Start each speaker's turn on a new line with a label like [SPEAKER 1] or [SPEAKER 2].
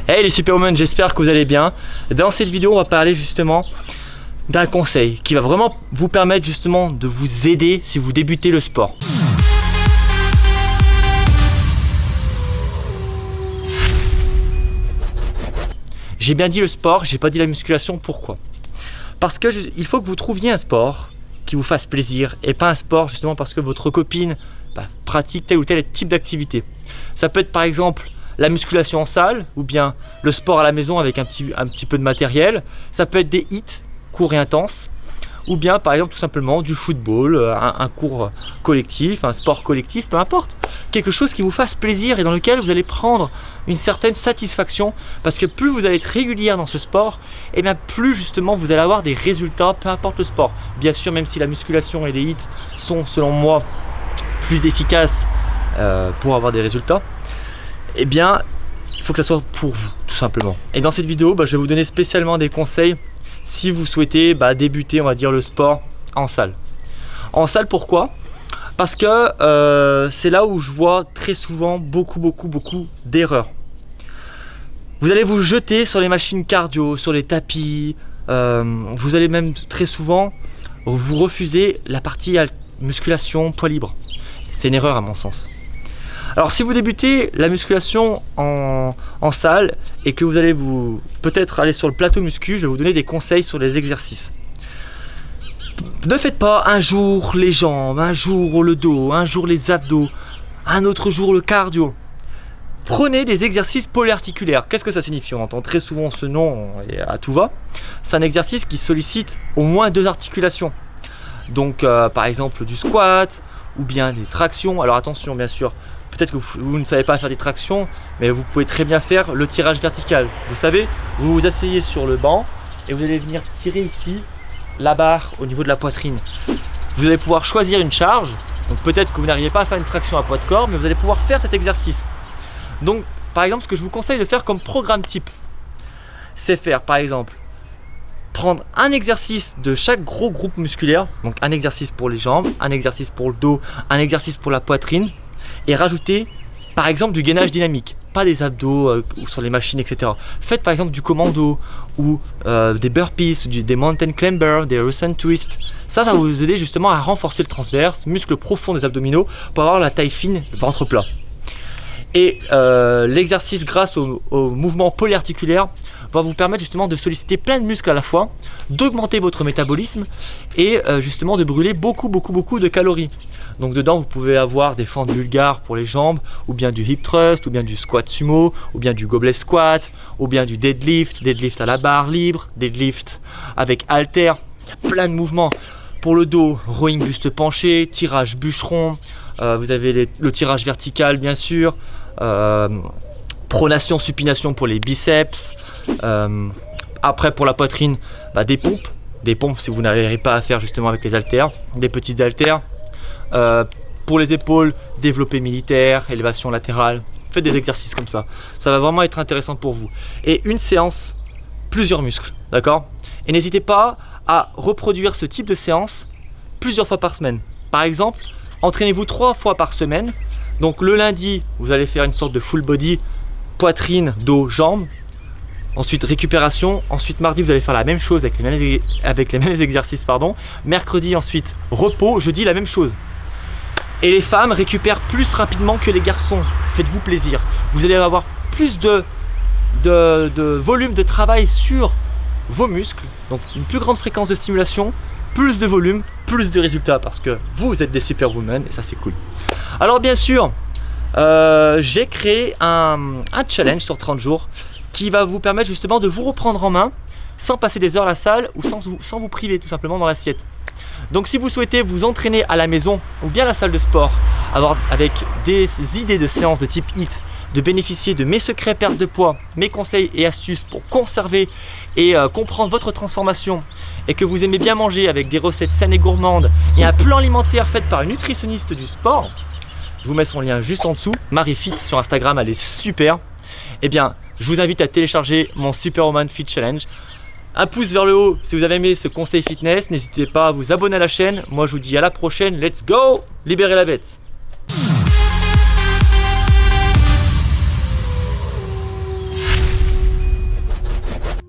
[SPEAKER 1] Hey les Superwomen, j'espère que vous allez bien. Dans cette vidéo, on va parler justement d'un conseil qui va vraiment vous permettre justement de vous aider si vous débutez le sport. J'ai bien dit le sport, j'ai pas dit la musculation. Pourquoi? Parce que il faut que vous trouviez un sport qui vous fasse plaisir et pas un sport justement parce que votre copine pratique tel ou tel type d'activité. Ça peut être par exemple la musculation en salle ou bien le sport à la maison avec un petit peu de matériel. Ça peut être des hits courts et intenses ou bien par exemple tout simplement du football, un cours collectif, un sport collectif, peu importe. Quelque chose qui vous fasse plaisir et dans lequel vous allez prendre une certaine satisfaction parce que plus vous allez être régulière dans ce sport, et bien plus justement vous allez avoir des résultats, peu importe le sport. Bien sûr, même si la musculation et les hits sont selon moi plus efficaces pour avoir des résultats, eh bien il faut que ça soit pour vous tout simplement. Et dans cette vidéo, je vais vous donner spécialement des conseils si vous souhaitez débuter, on va dire, le sport en salle. En salle, pourquoi? Parce que c'est là où je vois très souvent beaucoup d'erreurs. Vous allez vous jeter sur les machines cardio, sur les tapis, vous allez même très souvent vous refuser la partie musculation poids libre. C'est une erreur à mon sens. Alors si vous débutez la musculation en salle et que vous allez peut-être aller sur le plateau muscu, je vais vous donner des conseils sur les exercices. Ne faites pas un jour les jambes, un jour le dos, un jour les abdos, un autre jour le cardio. Prenez des exercices polyarticulaires. Qu'est-ce que ça signifie? On entend très souvent ce nom et à tout va. C'est un exercice qui sollicite au moins 2 articulations. Donc par exemple du squat ou bien des tractions. Alors attention, bien sûr, peut-être que vous ne savez pas faire des tractions, mais vous pouvez très bien faire le tirage vertical. Vous savez, vous vous asseyez sur le banc et vous allez venir tirer ici la barre au niveau de la poitrine. Vous allez pouvoir choisir une charge. Donc peut-être que vous n'arrivez pas à faire une traction à poids de corps, mais vous allez pouvoir faire cet exercice. Donc par exemple, ce que je vous conseille de faire comme programme type, c'est faire par exemple prendre un exercice de chaque gros groupe musculaire. Donc un exercice pour les jambes, un exercice pour le dos, un exercice pour la poitrine, et rajouter par exemple du gainage dynamique, pas des abdos ou sur les machines, etc. Faites par exemple du commando ou des burpees, des mountain climbers, des Russian twists. Ça va vous aider justement à renforcer le transverse, muscle profond des abdominaux pour avoir la taille fine, ventre plat. Et l'exercice grâce au mouvement polyarticulaire va vous permettre justement de solliciter plein de muscles à la fois, d'augmenter votre métabolisme et justement de brûler beaucoup de calories. Donc dedans vous pouvez avoir des fentes bulgares pour les jambes, ou bien du hip thrust, ou bien du squat sumo, ou bien du goblet squat, ou bien du deadlift à la barre libre, deadlift avec halter. Il y a plein de mouvements. Pour le dos, rowing buste penché, tirage bûcheron, vous avez le tirage vertical bien sûr, pronation, supination pour les biceps. Après pour la poitrine, des pompes si vous n'arriverez pas à faire justement avec les haltères, des petites haltères. Pour les épaules, développé militaire, élévation latérale. Faites des exercices comme ça. Ça va vraiment être intéressant pour vous. Et une séance, plusieurs muscles, d'accord? Et n'hésitez pas à reproduire ce type de séance plusieurs fois par semaine. Par exemple, entraînez-vous 3 fois par semaine. Donc le lundi, vous allez faire une sorte de full body, poitrine, dos, jambes. Ensuite récupération. Ensuite mardi, vous allez faire la même chose avec les mêmes exercices. Mercredi, ensuite repos. Jeudi, la même chose. Et les femmes récupèrent plus rapidement que les garçons. Faites-vous plaisir. Vous allez avoir plus de volume de travail sur vos muscles. Donc une plus grande fréquence de stimulation, plus de volume, plus de résultats parce que vous êtes des superwomen et ça c'est cool. Alors bien sûr, j'ai créé un challenge sur 30 jours qui va vous permettre justement de vous reprendre en main sans passer des heures à la salle ou sans vous priver tout simplement dans l'assiette. Donc si vous souhaitez vous entraîner à la maison ou bien à la salle de sport, avec des idées de séances de type HIIT, de bénéficier de mes secrets perte de poids, mes conseils et astuces pour conserver et comprendre votre transformation et que vous aimez bien manger avec des recettes saines et gourmandes et un plan alimentaire fait par une nutritionniste du sport, je vous mets son lien juste en dessous, MarieFit sur Instagram, elle est super. Eh bien, je vous invite à télécharger mon Superwoman Fit Challenge. Un pouce vers le haut si vous avez aimé ce conseil fitness. N'hésitez pas à vous abonner à la chaîne. Moi, je vous dis à la prochaine. Let's go! Libérez la bête!